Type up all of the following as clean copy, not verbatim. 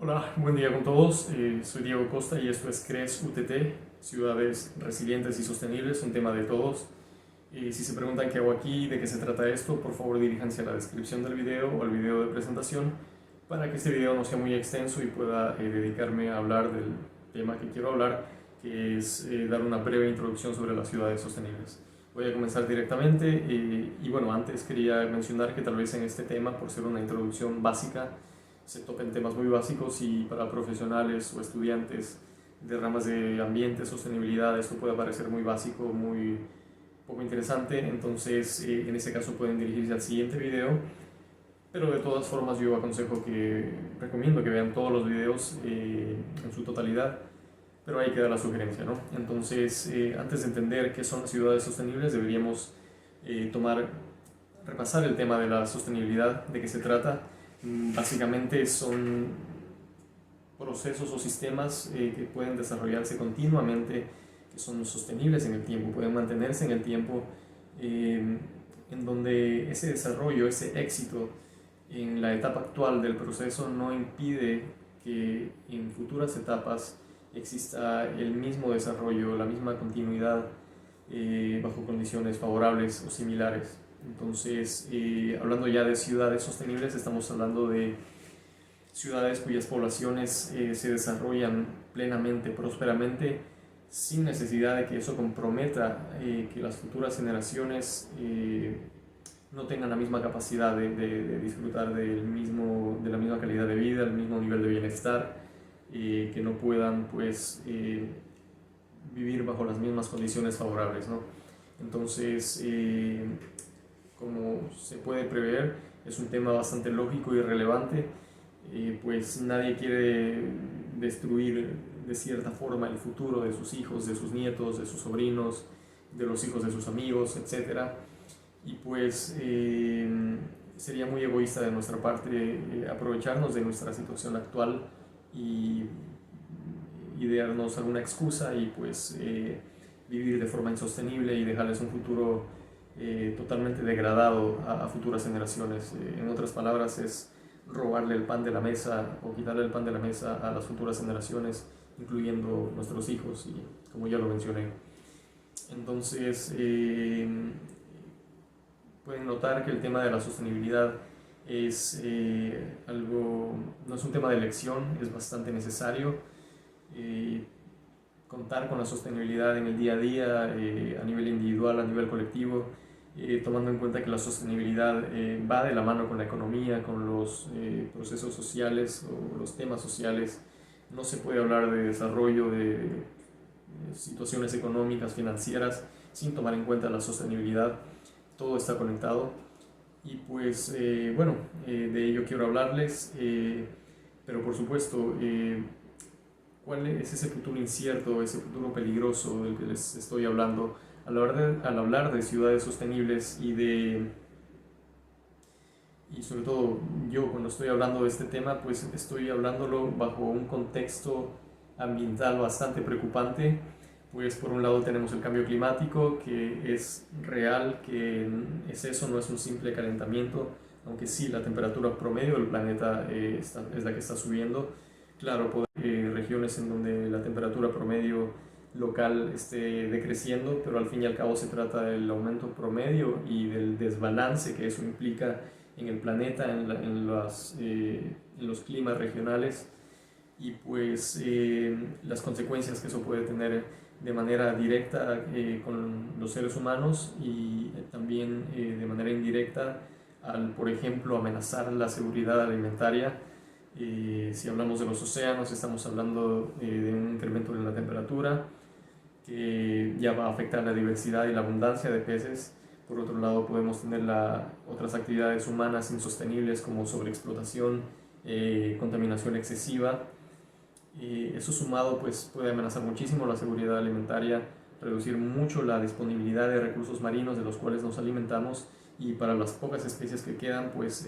Hola, buen día con todos. Soy Diego Costa y esto es CRES UTT, Ciudades Resilientes y Sostenibles, un tema de todos. Si se preguntan qué hago aquí, de qué se trata esto, por favor diríjanse a la descripción del video o al video de presentación para que este video no sea muy extenso y pueda dedicarme a hablar del tema que quiero hablar, que es dar una breve introducción sobre las ciudades sostenibles. Voy a comenzar directamente y bueno, antes quería mencionar que tal vez en este tema, por ser una introducción básica, se toquen temas muy básicos y para profesionales o estudiantes de ramas de ambiente, sostenibilidad, esto puede parecer muy básico, muy poco interesante, entonces en ese caso pueden dirigirse al siguiente video, pero de todas formas yo recomiendo que vean todos los videos en su totalidad, pero ahí queda la sugerencia, ¿no? Entonces, antes de entender qué son las ciudades sostenibles, deberíamos tomar repasar el tema de la sostenibilidad, de qué se trata. Básicamente son procesos o sistemas que pueden desarrollarse continuamente, que son sostenibles en el tiempo, pueden mantenerse en el tiempo, en donde ese desarrollo, ese éxito en la etapa actual del proceso no impide que en futuras etapas exista el mismo desarrollo, la misma continuidad bajo condiciones favorables o similares. Entonces, hablando ya de ciudades sostenibles, estamos hablando de ciudades cuyas poblaciones se desarrollan plenamente, prósperamente, sin necesidad de que eso comprometa que las futuras generaciones no tengan la misma capacidad de disfrutar de la misma calidad de vida, el mismo nivel de bienestar, que no puedan pues vivir bajo las mismas condiciones favorables, ¿no? Entonces, como se puede prever, es un tema bastante lógico y relevante, pues nadie quiere destruir de cierta forma el futuro de sus hijos, de sus nietos, de sus sobrinos, de los hijos de sus amigos, etc. Y pues sería muy egoísta de nuestra parte aprovecharnos de nuestra situación actual y idearnos alguna excusa y pues vivir de forma insostenible y dejarles un futuro totalmente degradado a futuras generaciones. En otras palabras, es robarle el pan de la mesa o quitarle el pan de la mesa a las futuras generaciones, incluyendo nuestros hijos, y como ya lo mencioné. Entonces, pueden notar que el tema de la sostenibilidad es no es un tema de elección, es bastante necesario. Contar con la sostenibilidad en el día a día, a nivel individual, a nivel colectivo, tomando en cuenta que la sostenibilidad va de la mano con la economía, con los procesos sociales o los temas sociales. No se puede hablar de desarrollo, de situaciones económicas, financieras, sin tomar en cuenta la sostenibilidad. Todo está conectado y pues bueno, de ello quiero hablarles, pero por supuesto, ¿cuál es ese futuro incierto, ese futuro peligroso del que les estoy hablando? Al hablar de ciudades sostenibles y sobre todo yo cuando estoy hablando de este tema, pues estoy hablándolo bajo un contexto ambiental bastante preocupante, pues por un lado tenemos el cambio climático, que es real, que es eso, no es un simple calentamiento, aunque sí la temperatura promedio del planeta es la que está subiendo. Claro, regiones en donde la temperatura promedio local esté decreciendo, pero al fin y al cabo se trata del aumento promedio y del desbalance que eso implica en el planeta, en los climas regionales, y pues las consecuencias que eso puede tener de manera directa con los seres humanos y también de manera indirecta al, por ejemplo, amenazar la seguridad alimentaria. Si hablamos de los océanos, estamos hablando de un incremento en la temperatura que ya va a afectar la diversidad y la abundancia de peces. Por otro lado, podemos tener otras actividades humanas insostenibles como sobreexplotación, contaminación excesiva. Eso sumado pues, puede amenazar muchísimo la seguridad alimentaria, reducir mucho la disponibilidad de recursos marinos de los cuales nos alimentamos, y para las pocas especies que quedan, pues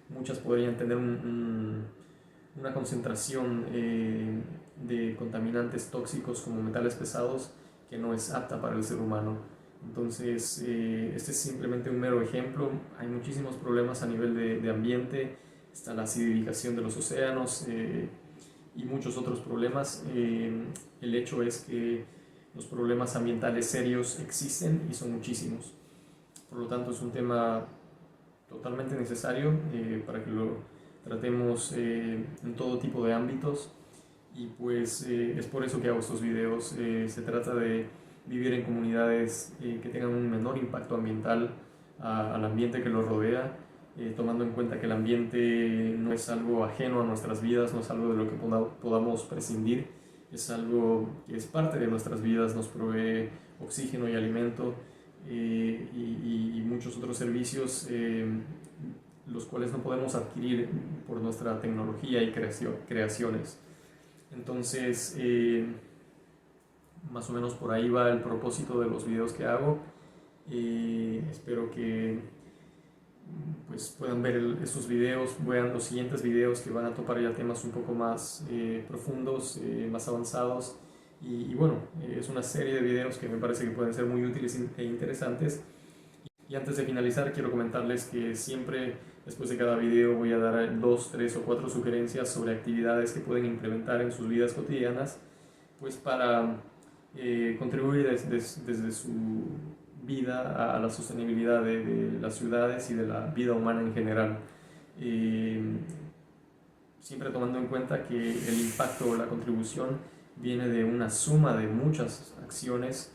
muchas podrían tener una concentración de contaminantes tóxicos como metales pesados que no es apta para el ser humano. Entonces, este es simplemente un mero ejemplo. Hay muchísimos problemas a nivel de ambiente. está la acidificación de los océanos y muchos otros problemas. El hecho es que los problemas ambientales serios existen y son muchísimos. Por lo tanto, es un tema totalmente necesario para que lo tratemos en todo tipo de ámbitos, y pues es por eso que hago estos videos. Se trata de vivir en comunidades que tengan un menor impacto ambiental al ambiente que los rodea, tomando en cuenta que el ambiente no es algo ajeno a nuestras vidas, no es algo de lo que podamos prescindir, es algo que es parte de nuestras vidas, nos provee oxígeno y alimento y muchos otros servicios, los cuales no podemos adquirir por nuestra tecnología y creaciones. Entonces, más o menos por ahí va el propósito de los videos que hago. Espero que pues puedan ver estos videos, vean los siguientes videos que van a topar ya temas un poco más profundos, más avanzados. Y bueno, es una serie de videos que me parece que pueden ser muy útiles e interesantes. Y antes de finalizar, quiero comentarles que siempre después de cada video voy a dar 2, 3 o 4 sugerencias sobre actividades que pueden implementar en sus vidas cotidianas, pues para contribuir desde su vida a la sostenibilidad de las ciudades y de la vida humana en general. Siempre tomando en cuenta que el impacto o la contribución viene de una suma de muchas acciones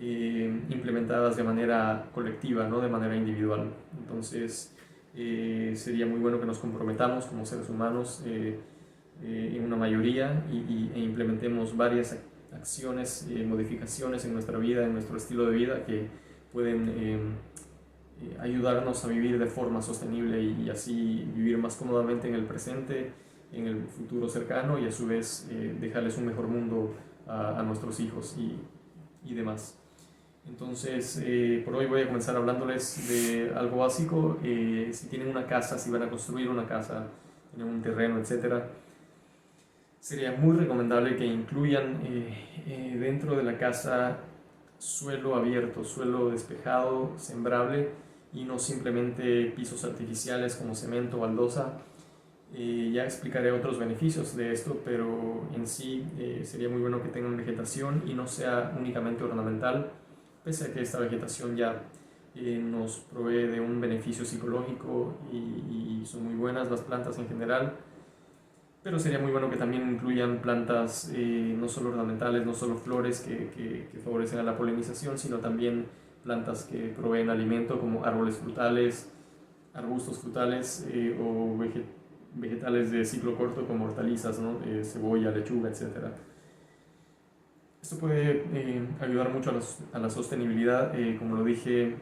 implementadas de manera colectiva, no de manera individual. Entonces sería muy bueno que nos comprometamos como seres humanos en una mayoría e implementemos varias acciones, modificaciones en nuestra vida, en nuestro estilo de vida, que pueden ayudarnos a vivir de forma sostenible y así vivir más cómodamente en el presente, en el futuro cercano, y a su vez dejarles un mejor mundo a nuestros hijos y demás. Entonces, por hoy voy a comenzar hablándoles de algo básico. Si tienen una casa, si van a construir una casa, tienen un terreno, etcétera, sería muy recomendable que incluyan dentro de la casa suelo abierto, suelo despejado, sembrable, y no simplemente pisos artificiales como cemento o baldosa. Ya explicaré otros beneficios de esto, pero en sí sería muy bueno que tengan vegetación y no sea únicamente ornamental, pese a que esta vegetación ya nos provee de un beneficio psicológico y son muy buenas las plantas en general. Pero sería muy bueno que también incluyan plantas no solo ornamentales, no solo flores que favorecen a la polinización, sino también plantas que proveen alimento, como árboles frutales, arbustos frutales o vegetales de ciclo corto como hortalizas, ¿no? Cebolla, lechuga, etc. Esto puede ayudar mucho a la sostenibilidad, como lo dije,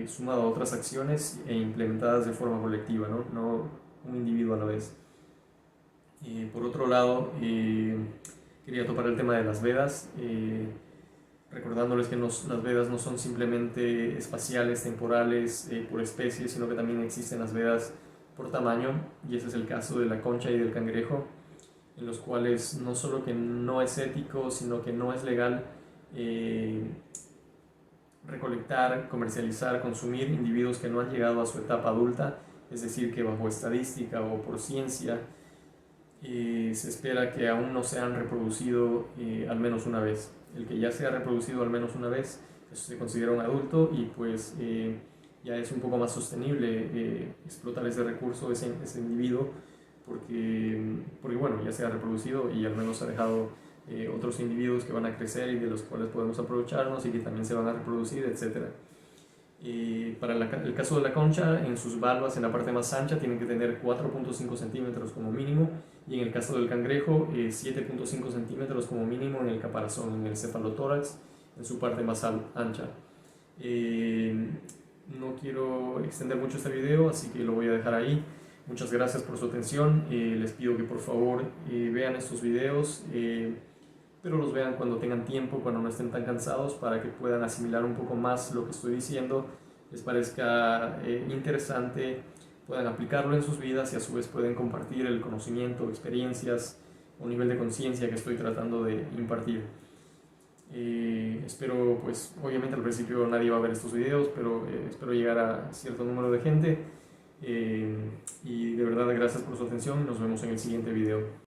sumado a otras acciones e implementadas de forma colectiva, no un individuo a la vez. Por otro lado, quería topar el tema de las vedas, recordándoles que las vedas no son simplemente espaciales, temporales, por especie, sino que también existen las vedas por tamaño, y ese es el caso de la concha y del cangrejo, en los cuales no solo que no es ético, sino que no es legal recolectar, comercializar, consumir individuos que no han llegado a su etapa adulta, es decir, que bajo estadística o por ciencia se espera que aún no se han reproducido al menos una vez. El que ya se ha reproducido al menos una vez, eso se considera un adulto, y pues ya es un poco más sostenible explotar ese recurso, ese individuo, porque bueno, ya se ha reproducido y al menos ha dejado otros individuos que van a crecer y de los cuales podemos aprovecharnos y que también se van a reproducir, etc. Para el caso de la concha, en sus valvas, en la parte más ancha, tienen que tener 4.5 centímetros como mínimo, y en el caso del cangrejo, 7.5 centímetros como mínimo en el caparazón, en el cefalotórax, en su parte más ancha. No quiero extender mucho este video, así que lo voy a dejar ahí. Muchas gracias por su atención. Les pido que por favor vean estos videos, pero los vean cuando tengan tiempo, cuando no estén tan cansados, para que puedan asimilar un poco más lo que estoy diciendo, les parezca interesante, puedan aplicarlo en sus vidas y a su vez pueden compartir el conocimiento, experiencias o nivel de conciencia que estoy tratando de impartir. Espero, pues obviamente al principio nadie va a ver estos videos, pero espero llegar a cierto número de gente. Y de verdad, gracias por su atención. Nos vemos en el siguiente video.